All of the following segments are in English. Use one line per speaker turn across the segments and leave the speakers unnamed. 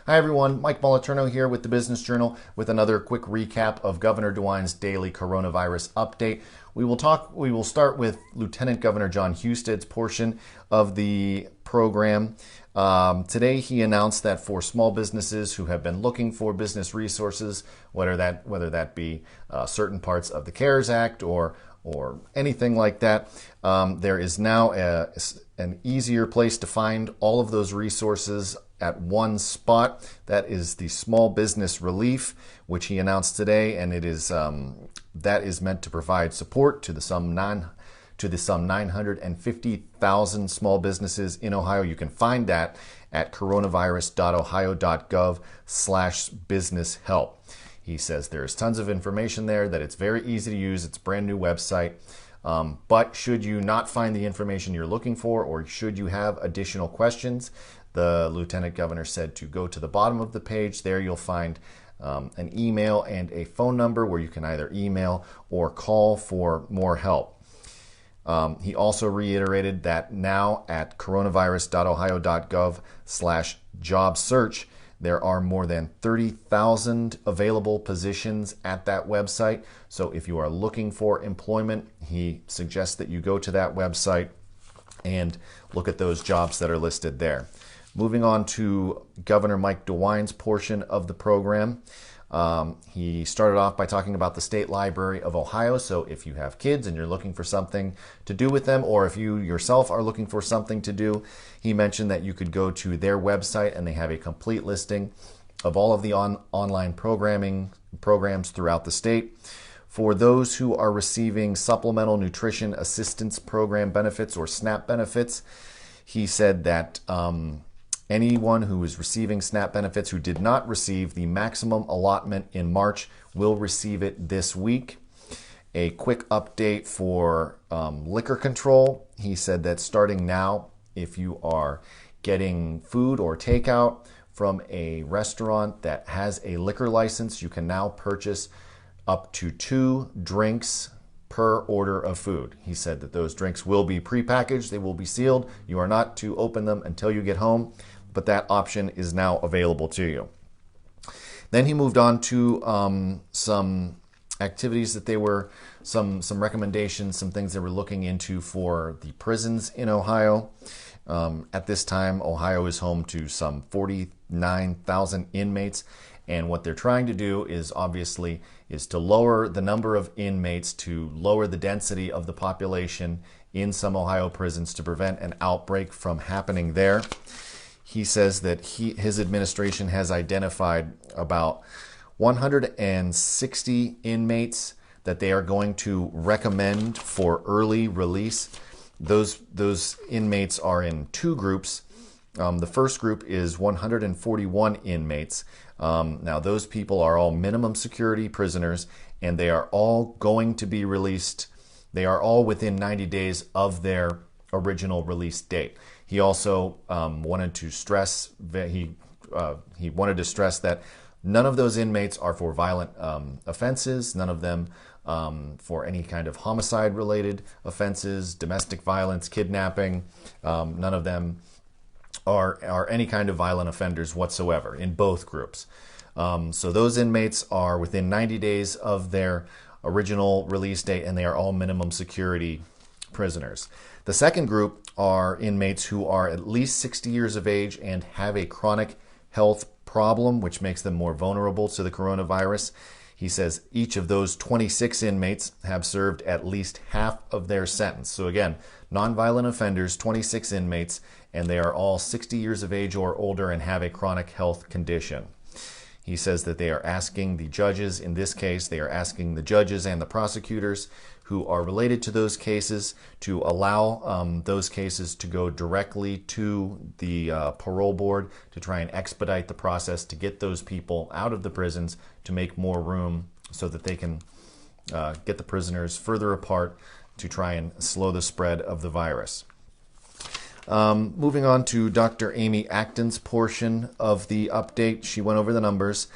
Hi everyone, Mike Moliterno here with the Business Journal with another quick recap of Governor DeWine's daily coronavirus update. We will start with Lieutenant Governor John Husted's portion of the program. Today he announced that for small businesses who have been looking for business resources, whether that be certain parts of the CARES Act or anything like that, there is now an easier place to find all of those resources at one spot. That is the Small Business Relief, which he announced today, and it is that is meant to provide support to the some 950,000 small businesses in Ohio. You can find that at coronavirus.ohio.gov/businesshelp. He says there's tons of information there, that it's very easy to use. It's a brand new website. But should you not find the information you're looking for, or should you have additional questions, the Lieutenant Governor said to go to the bottom of the page. There you'll find an email and a phone number where you can either email or call for more help. He also reiterated that now at coronavirus.ohio.gov/job search, there are more than 30,000 available positions at that website. So if you are looking for employment, he suggests that you go to that website and look at those jobs that are listed there. Moving on to Governor Mike DeWine's portion of the program. He started off by talking about the State Library of Ohio. So if you have kids and you're looking for something to do with them, or if you yourself are looking for something to do, he mentioned that you could go to their website and they have a complete listing of all of the online programs throughout the state. For those who are receiving Supplemental Nutrition Assistance Program benefits or SNAP benefits, he said that anyone who is receiving SNAP benefits who did not receive the maximum allotment in March will receive it this week. A quick update for liquor control. He said that starting now, if you are getting food or takeout from a restaurant that has a liquor license, you can now purchase up to 2 drinks per order of food. He said that those drinks will be prepackaged, they will be sealed. You are not to open them until you get home, but that option is now available to you. Then he moved on to some activities that they were, some recommendations, some things they were looking into for the prisons in Ohio. At this time, Ohio is home to some 49,000 inmates, and what they're trying to do is obviously to lower the number of inmates, to lower the density of the population in some Ohio prisons to prevent an outbreak from happening there. He says that his administration has identified about 160 inmates that they are going to recommend for early release. Those inmates are in 2 groups. The first group is 141 inmates. Now those people are all minimum security prisoners, and they are all going to be released. They are all within 90 days of their original release date. He also wanted to stress that he wanted to stress that none of those inmates are for violent offenses. None of them for any kind of homicide-related offenses, domestic violence, kidnapping. None of them are any kind of violent offenders whatsoever in both groups. So those inmates are within 90 days of their original release date, and they are all minimum security prisoners. The second group are inmates who are at least 60 years of age and have a chronic health problem, which makes them more vulnerable to the coronavirus. He says each of those 26 inmates have served at least half of their sentence. So again, nonviolent offenders, 26 inmates, and they are all 60 years of age or older and have a chronic health condition. He says that they are asking the judges, in this case, they are asking the judges and the prosecutors who are related to those cases to allow those cases to go directly to the parole board to try and expedite the process to get those people out of the prisons, to make more room so that they can get the prisoners further apart to try and slow the spread of the virus. Moving on to Dr. Amy Acton's portion of the update. She went over the numbers.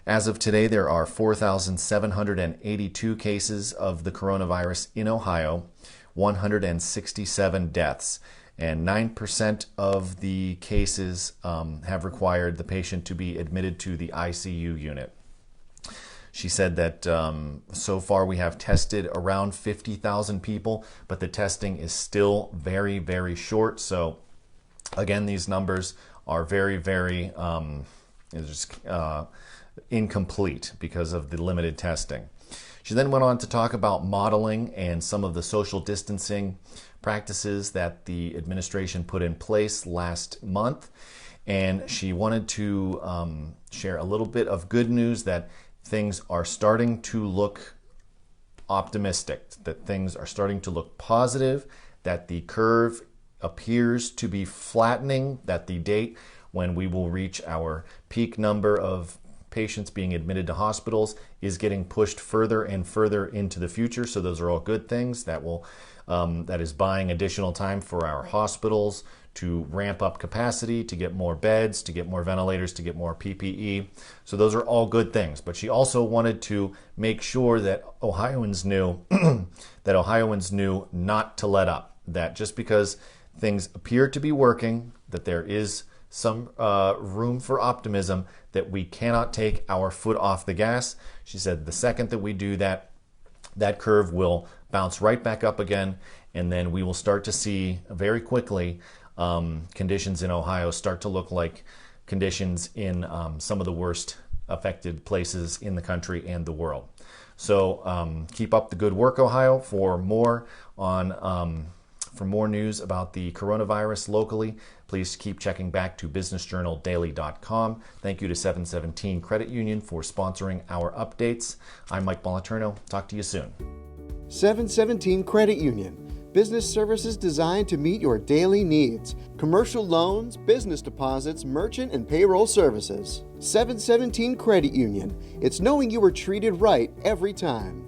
As of today, there are 4,782 cases of the coronavirus in Ohio, 167 deaths. and 9% of the cases have required the patient to be admitted to the ICU unit. She said that so far we have tested around 50,000 people, but the testing is still very, very short. So again, these numbers are very, very incomplete because of the limited testing. She then went on to talk about modeling and some of the social distancing practices that the administration put in place last month. And she wanted to share a little bit of good news that things are starting to look optimistic, that things are starting to look positive, that the curve appears to be flattening, that the date when we will reach our peak number of patients being admitted to hospitals is getting pushed further and further into the future. So those are all good things that will that is buying additional time for our hospitals to ramp up capacity, to get more beds, to get more ventilators, to get more PPE. So those are all good things. But she also wanted to make sure that Ohioans knew not to let up. That just because things appear to be working, that there is some room for optimism, that we cannot take our foot off the gas. She said the second that we do that, that curve will bounce right back up again, and then we will start to see very quickly conditions in Ohio start to look like conditions in some of the worst affected places in the country and the world. So keep up the good work, Ohio. For more news about the coronavirus locally, please keep checking back to businessjournaldaily.com. Thank you to 717 Credit Union for sponsoring our updates. I'm Mike Moliterno. Talk to you soon.
717 Credit Union. Business services designed to meet your daily needs. Commercial loans, business deposits, merchant and payroll services. 717 Credit Union. It's knowing you were treated right every time.